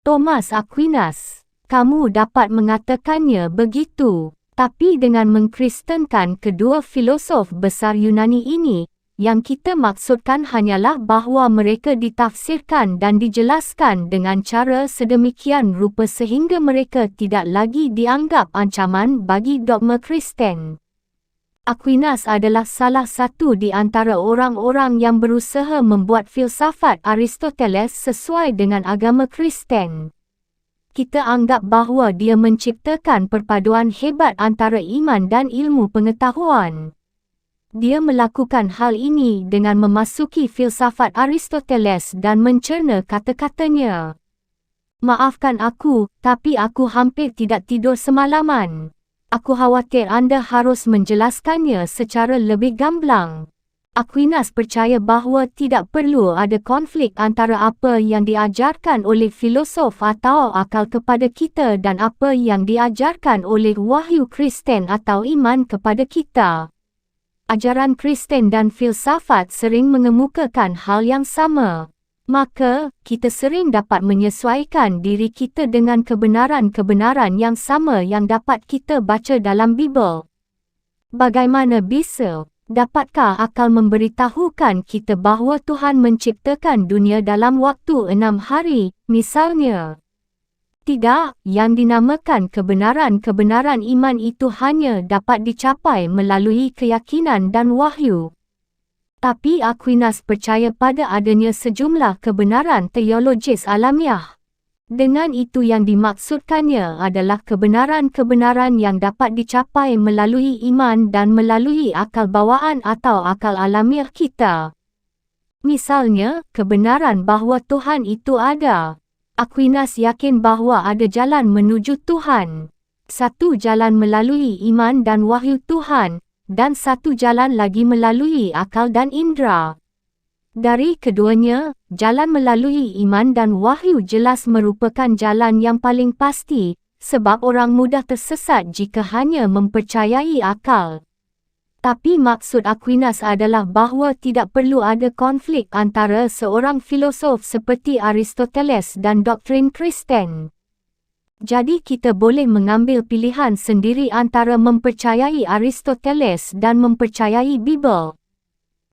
Thomas Aquinas, kamu dapat mengatakannya begitu. Tapi dengan mengkristenkan kedua filosof besar Yunani ini, yang kita maksudkan hanyalah bahawa mereka ditafsirkan dan dijelaskan dengan cara sedemikian rupa sehingga mereka tidak lagi dianggap ancaman bagi dogma Kristen. Aquinas adalah salah satu di antara orang-orang yang berusaha membuat filsafat Aristoteles sesuai dengan agama Kristen. Kita anggap bahawa dia menciptakan perpaduan hebat antara iman dan ilmu pengetahuan. Dia melakukan hal ini dengan memasuki filsafat Aristoteles dan mencerna kata-katanya. Maafkan aku, tapi aku hampir tidak tidur semalaman. Aku khawatir anda harus menjelaskannya secara lebih gamblang. Aquinas percaya bahawa tidak perlu ada konflik antara apa yang diajarkan oleh filosof atau akal kepada kita dan apa yang diajarkan oleh wahyu Kristen atau iman kepada kita. Ajaran Kristen dan filsafat sering mengemukakan hal yang sama. Maka, kita sering dapat menyesuaikan diri kita dengan kebenaran-kebenaran yang sama yang dapat kita baca dalam Bibel. Bagaimana bisa? Dapatkah akal memberitahukan kita bahawa Tuhan menciptakan dunia dalam waktu 6 hari, misalnya? Tidak, yang dinamakan kebenaran-kebenaran iman itu hanya dapat dicapai melalui keyakinan dan wahyu. Tapi Aquinas percaya pada adanya sejumlah kebenaran teologis alamiah. Dengan itu yang dimaksudkannya adalah kebenaran-kebenaran yang dapat dicapai melalui iman dan melalui akal bawaan atau akal alamiah kita. Misalnya, kebenaran bahawa Tuhan itu ada. Aquinas yakin bahawa ada jalan menuju Tuhan. Satu jalan melalui iman dan wahyu Tuhan, dan satu jalan lagi melalui akal dan indera. Dari keduanya, jalan melalui iman dan wahyu jelas merupakan jalan yang paling pasti, sebab orang mudah tersesat jika hanya mempercayai akal. Tapi maksud Aquinas adalah bahawa tidak perlu ada konflik antara seorang filosof seperti Aristoteles dan doktrin Kristen. Jadi kita boleh mengambil pilihan sendiri antara mempercayai Aristoteles dan mempercayai Bibel.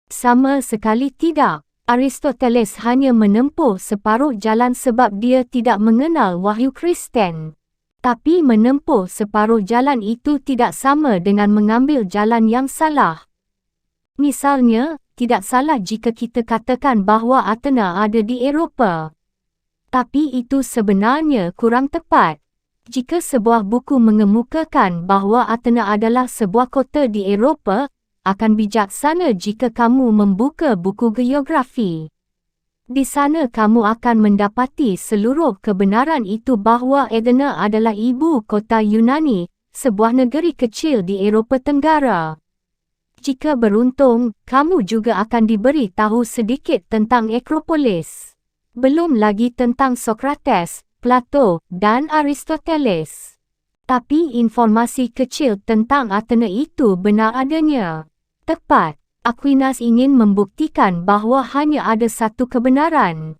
Sama sekali tidak. Aristoteles hanya menempuh separuh jalan sebab dia tidak mengenal wahyu Kristen. Tapi menempuh separuh jalan itu tidak sama dengan mengambil jalan yang salah. Misalnya, tidak salah jika kita katakan bahawa Athena ada di Eropah. Tapi itu sebenarnya kurang tepat. Jika sebuah buku mengemukakan bahawa Athena adalah sebuah kota di Eropah, akan bijaksana jika kamu membuka buku geografi. Di sana kamu akan mendapati seluruh kebenaran itu bahawa Athena adalah ibu kota Yunani, sebuah negeri kecil di Eropah Tenggara. Jika beruntung, kamu juga akan diberi tahu sedikit tentang Akropolis. Belum lagi tentang Sokrates, Plato, dan Aristoteles. Tapi informasi kecil tentang Athena itu benar adanya. Tepat, Aquinas ingin membuktikan bahawa hanya ada satu kebenaran.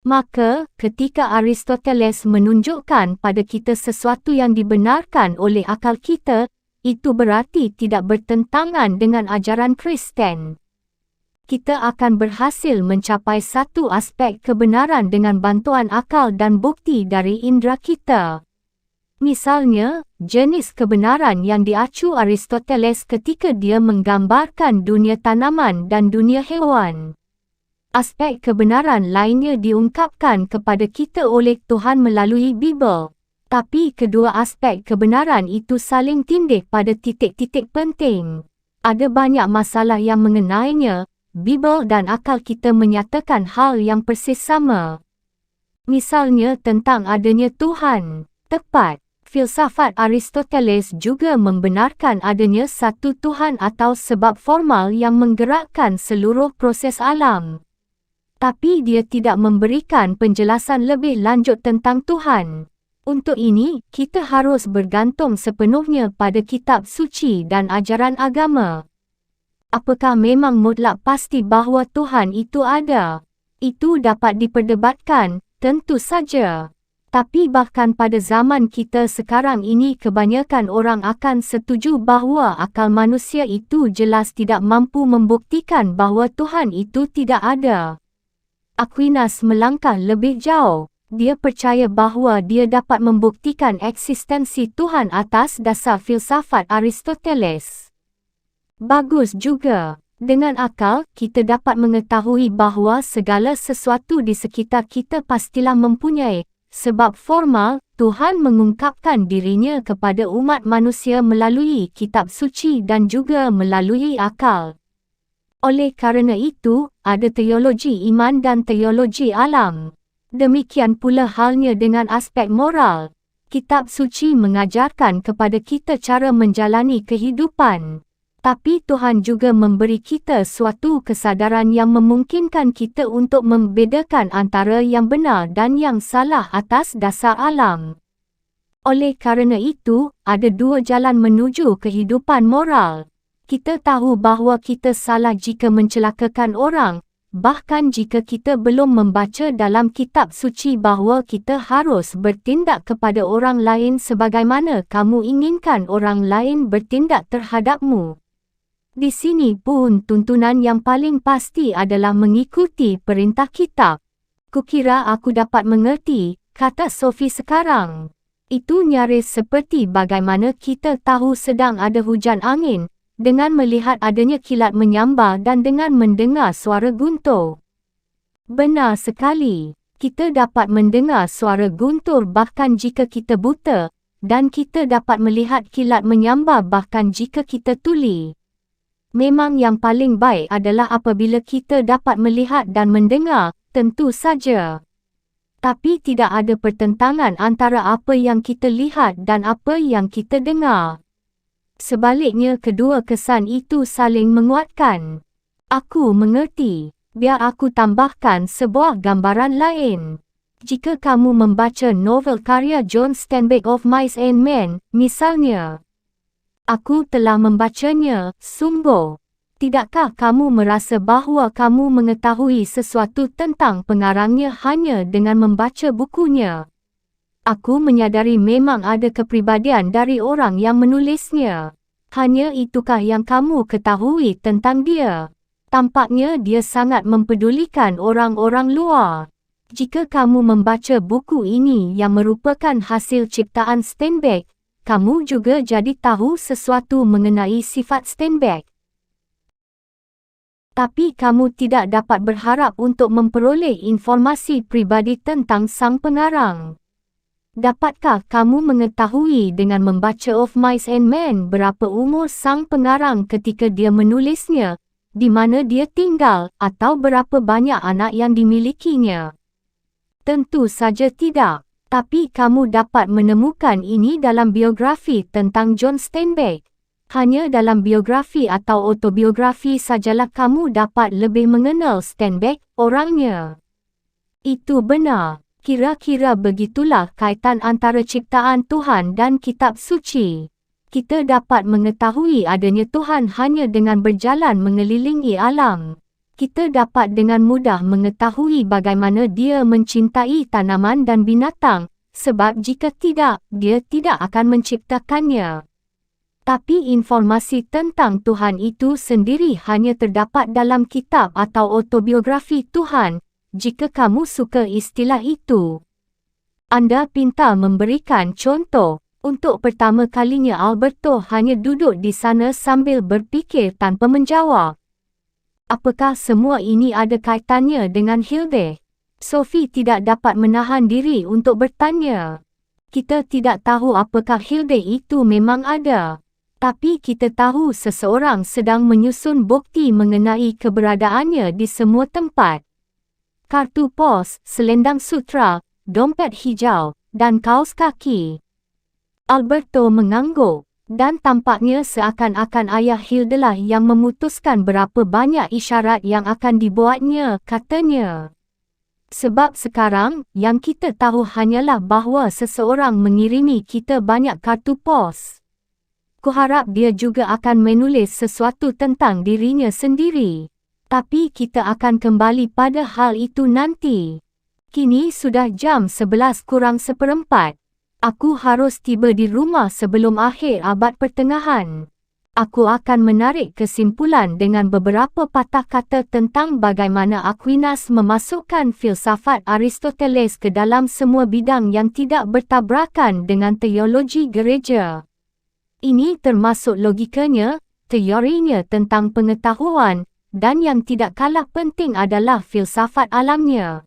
Maka, ketika Aristoteles menunjukkan pada kita sesuatu yang dibenarkan oleh akal kita, itu berarti tidak bertentangan dengan ajaran Kristen. Kita akan berhasil mencapai satu aspek kebenaran dengan bantuan akal dan bukti dari indera kita. Misalnya, jenis kebenaran yang diacu Aristoteles ketika dia menggambarkan dunia tanaman dan dunia hewan. Aspek kebenaran lainnya diungkapkan kepada kita oleh Tuhan melalui Bibel. Tapi kedua aspek kebenaran itu saling tindih pada titik-titik penting. Ada banyak masalah yang mengenainya. Bibel dan akal kita menyatakan hal yang persis sama. Misalnya tentang adanya Tuhan. Tepat. Filsafat Aristoteles juga membenarkan adanya satu Tuhan atau sebab formal yang menggerakkan seluruh proses alam. Tapi dia tidak memberikan penjelasan lebih lanjut tentang Tuhan. Untuk ini, kita harus bergantung sepenuhnya pada kitab suci dan ajaran agama. Apakah memang mutlak pasti bahawa Tuhan itu ada? Itu dapat diperdebatkan, tentu saja. Tapi bahkan pada zaman kita sekarang ini kebanyakan orang akan setuju bahawa akal manusia itu jelas tidak mampu membuktikan bahawa Tuhan itu tidak ada. Aquinas melangkah lebih jauh. Dia percaya bahawa dia dapat membuktikan eksistensi Tuhan atas dasar filsafat Aristoteles. Bagus juga. Dengan akal, kita dapat mengetahui bahawa segala sesuatu di sekitar kita pastilah mempunyai sebab formal. Tuhan mengungkapkan dirinya kepada umat manusia melalui kitab suci dan juga melalui akal. Oleh kerana itu, ada teologi iman dan teologi alam. Demikian pula halnya dengan aspek moral. Kitab suci mengajarkan kepada kita cara menjalani kehidupan. Tapi Tuhan juga memberi kita suatu kesadaran yang memungkinkan kita untuk membedakan antara yang benar dan yang salah atas dasar alam. Oleh kerana itu, ada dua jalan menuju kehidupan moral. Kita tahu bahawa kita salah jika mencelakakan orang, bahkan jika kita belum membaca dalam kitab suci bahawa kita harus bertindak kepada orang lain sebagaimana kamu inginkan orang lain bertindak terhadapmu. Di sini pun tuntunan yang paling pasti adalah mengikuti perintah kitab. Kukira aku dapat mengerti, kata Sophie sekarang. Itu nyaris seperti bagaimana kita tahu sedang ada hujan angin, dengan melihat adanya kilat menyambar dan dengan mendengar suara guntur. Benar sekali. Kita dapat mendengar suara guntur bahkan jika kita buta, dan kita dapat melihat kilat menyambar bahkan jika kita tuli. Memang yang paling baik adalah apabila kita dapat melihat dan mendengar, tentu saja. Tapi tidak ada pertentangan antara apa yang kita lihat dan apa yang kita dengar. Sebaliknya kedua kesan itu saling menguatkan. Aku mengerti. Biar aku tambahkan sebuah gambaran lain. Jika kamu membaca novel karya John Steinbeck of Mice and Men, misalnya. Aku telah membacanya, sungguh. Tidakkah kamu merasa bahawa kamu mengetahui sesuatu tentang pengarangnya hanya dengan membaca bukunya? Aku menyadari memang ada kepribadian dari orang yang menulisnya. Hanya itukah yang kamu ketahui tentang dia? Tampaknya dia sangat mempedulikan orang-orang luar. Jika kamu membaca buku ini yang merupakan hasil ciptaan Steinbeck, kamu juga jadi tahu sesuatu mengenai sifat Steinbeck. Tapi kamu tidak dapat berharap untuk memperoleh informasi pribadi tentang sang pengarang. Dapatkah kamu mengetahui dengan membaca Of Mice and Men berapa umur sang pengarang ketika dia menulisnya, di mana dia tinggal, atau berapa banyak anak yang dimilikinya? Tentu saja tidak. Tapi kamu dapat menemukan ini dalam biografi tentang John Steinbeck. Hanya dalam biografi atau autobiografi sajalah kamu dapat lebih mengenal Steinbeck, orangnya. Itu benar. Kira-kira begitulah kaitan antara ciptaan Tuhan dan kitab suci. Kita dapat mengetahui adanya Tuhan hanya dengan berjalan mengelilingi alam. Kita dapat dengan mudah mengetahui bagaimana dia mencintai tanaman dan binatang, sebab jika tidak, dia tidak akan menciptakannya. Tapi informasi tentang Tuhan itu sendiri hanya terdapat dalam kitab atau autobiografi Tuhan, jika kamu suka istilah itu. Anda pintar memberikan contoh. Untuk pertama kalinya Alberto hanya duduk di sana sambil berfikir tanpa menjawab. Apakah semua ini ada kaitannya dengan Hilde? Sophie tidak dapat menahan diri untuk bertanya. Kita tidak tahu apakah Hilde itu memang ada. Tapi kita tahu seseorang sedang menyusun bukti mengenai keberadaannya di semua tempat. Kartu pos, selendang sutra, dompet hijau, dan kaos kaki. Alberto mengangguk, dan tampaknya seakan-akan ayah Hilde lah yang memutuskan berapa banyak isyarat yang akan dibuatnya, katanya. Sebab sekarang, yang kita tahu hanyalah bahawa seseorang mengirimi kita banyak kartu pos. Kuharap dia juga akan menulis sesuatu tentang dirinya sendiri. Tapi kita akan kembali pada hal itu nanti. Kini sudah jam 11:04. Aku harus tiba di rumah sebelum akhir abad pertengahan. Aku akan menarik kesimpulan dengan beberapa patah kata tentang bagaimana Aquinas memasukkan filsafat Aristoteles ke dalam semua bidang yang tidak bertabrakan dengan teologi gereja. Ini termasuk logikanya, teorinya tentang pengetahuan, dan yang tidak kalah penting adalah filsafat alamnya.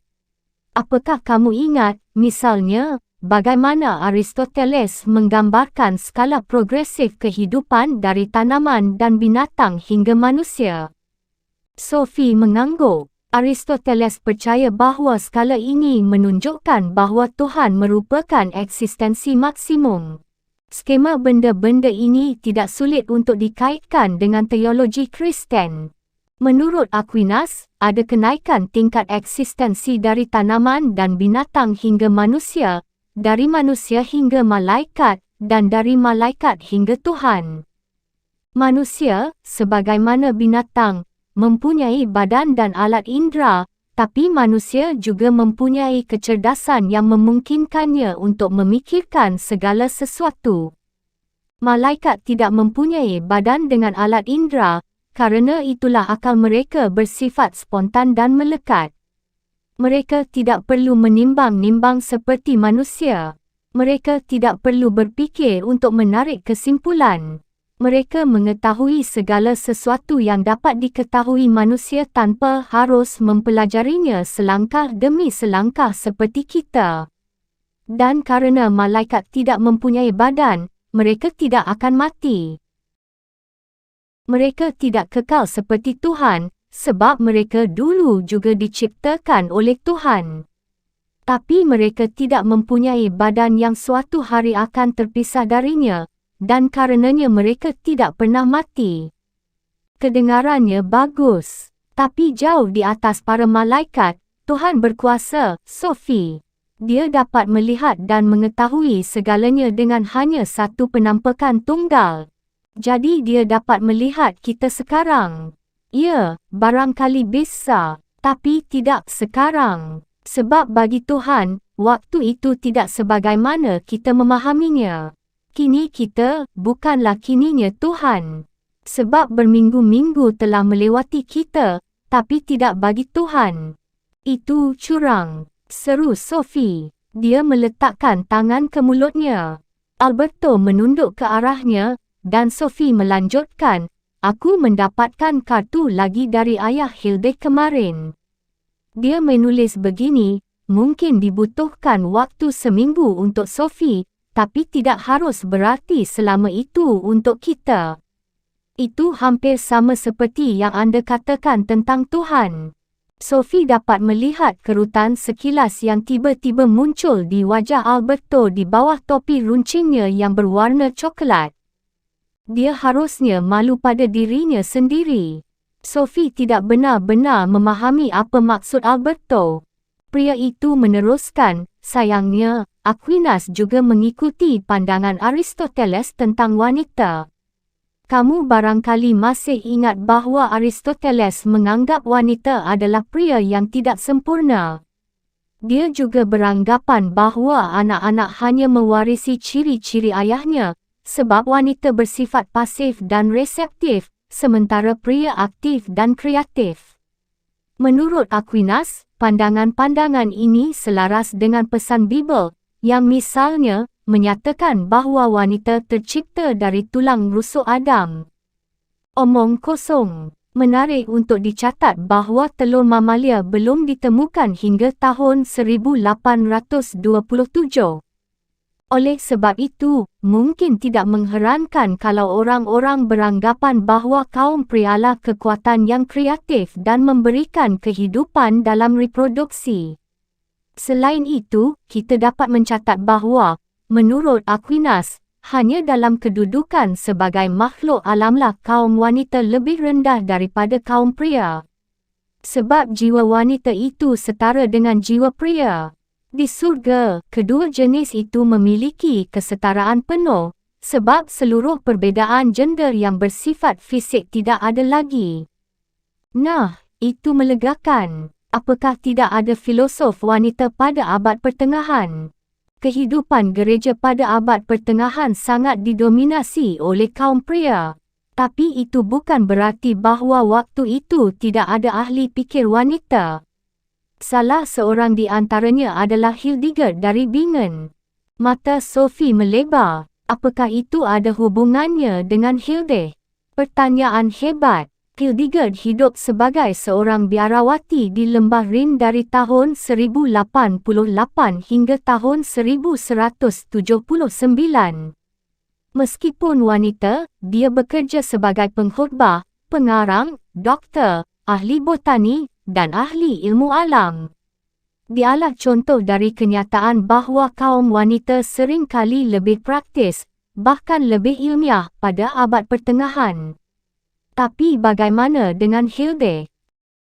Apakah kamu ingat, misalnya, bagaimana Aristoteles menggambarkan skala progresif kehidupan dari tanaman dan binatang hingga manusia? Sophie mengangguk. Aristoteles percaya bahawa skala ini menunjukkan bahawa Tuhan merupakan eksistensi maksimum. Skema benda-benda ini tidak sulit untuk dikaitkan dengan teologi Kristen. Menurut Aquinas, ada kenaikan tingkat eksistensi dari tanaman dan binatang hingga manusia, dari manusia hingga malaikat, dan dari malaikat hingga Tuhan. Manusia, sebagaimana binatang, mempunyai badan dan alat indera, tapi manusia juga mempunyai kecerdasan yang memungkinkannya untuk memikirkan segala sesuatu. Malaikat tidak mempunyai badan dengan alat indera, karena itulah akal mereka bersifat spontan dan melekat. Mereka tidak perlu menimbang-nimbang seperti manusia. Mereka tidak perlu berfikir untuk menarik kesimpulan. Mereka mengetahui segala sesuatu yang dapat diketahui manusia tanpa harus mempelajarinya selangkah demi selangkah seperti kita. Dan karena malaikat tidak mempunyai badan, mereka tidak akan mati. Mereka tidak kekal seperti Tuhan, sebab mereka dulu juga diciptakan oleh Tuhan. Tapi mereka tidak mempunyai badan yang suatu hari akan terpisah darinya, dan karenanya mereka tidak pernah mati. Kedengarannya bagus, tapi jauh di atas para malaikat, Tuhan berkuasa, Sophie. Dia dapat melihat dan mengetahui segalanya dengan hanya satu penampakan tunggal. Jadi dia dapat melihat kita sekarang. Ya, barangkali bisa, tapi tidak sekarang. Sebab bagi Tuhan, waktu itu tidak sebagaimana kita memahaminya. Kini kita, bukanlah kininya Tuhan. Sebab berminggu-minggu telah melewati kita, tapi tidak bagi Tuhan. Itu curang, seru Sophie. Dia meletakkan tangan ke mulutnya. Alberto menunduk ke arahnya, dan Sophie melanjutkan, aku mendapatkan kartu lagi dari ayah Hilde kemarin. Dia menulis begini, mungkin dibutuhkan waktu seminggu untuk Sophie, tapi tidak harus berarti selama itu untuk kita. Itu hampir sama seperti yang Anda katakan tentang Tuhan. Sophie dapat melihat kerutan sekilas yang tiba-tiba muncul di wajah Alberto di bawah topi runcingnya yang berwarna coklat. Dia harusnya malu pada dirinya sendiri. Sophie tidak benar-benar memahami apa maksud Alberto. Pria itu meneruskan, sayangnya, Aquinas juga mengikuti pandangan Aristoteles tentang wanita. Kamu barangkali masih ingat bahawa Aristoteles menganggap wanita adalah pria yang tidak sempurna. Dia juga beranggapan bahawa anak-anak hanya mewarisi ciri-ciri ayahnya, sebab wanita bersifat pasif dan reseptif, sementara pria aktif dan kreatif. Menurut Aquinas, pandangan-pandangan ini selaras dengan pesan Bibel, yang misalnya, menyatakan bahawa wanita tercipta dari tulang rusuk Adam. Omong kosong. Menarik untuk dicatat bahawa telur mamalia belum ditemukan hingga tahun 1827. Oleh sebab itu, mungkin tidak mengherankan kalau orang-orang beranggapan bahawa kaum prialah kekuatan yang kreatif dan memberikan kehidupan dalam reproduksi. Selain itu, kita dapat mencatat bahawa, menurut Aquinas, hanya dalam kedudukan sebagai makhluk alamlah kaum wanita lebih rendah daripada kaum pria. Sebab jiwa wanita itu setara dengan jiwa pria. Di surga, kedua jenis itu memiliki kesetaraan penuh, sebab seluruh perbezaan gender yang bersifat fisik tidak ada lagi. Nah, itu melegakan. Apakah tidak ada filosof wanita pada abad pertengahan? Kehidupan gereja pada abad pertengahan sangat didominasi oleh kaum pria. Tapi itu bukan berarti bahawa waktu itu tidak ada ahli fikir wanita. Salah seorang di antaranya adalah Hildegard dari Bingen. Mata Sophie melebar. Apakah itu ada hubungannya dengan Hilde? Pertanyaan hebat. Hildegard hidup sebagai seorang biarawati di Lembah Rin dari tahun 1088 hingga tahun 1179. Meskipun wanita, dia bekerja sebagai pengkhotbah, pengarang, doktor, ahli botani, dan ahli ilmu alam. Dialah contoh dari kenyataan bahawa kaum wanita sering kali lebih praktis, bahkan lebih ilmiah pada abad pertengahan. Tapi bagaimana dengan Hilde?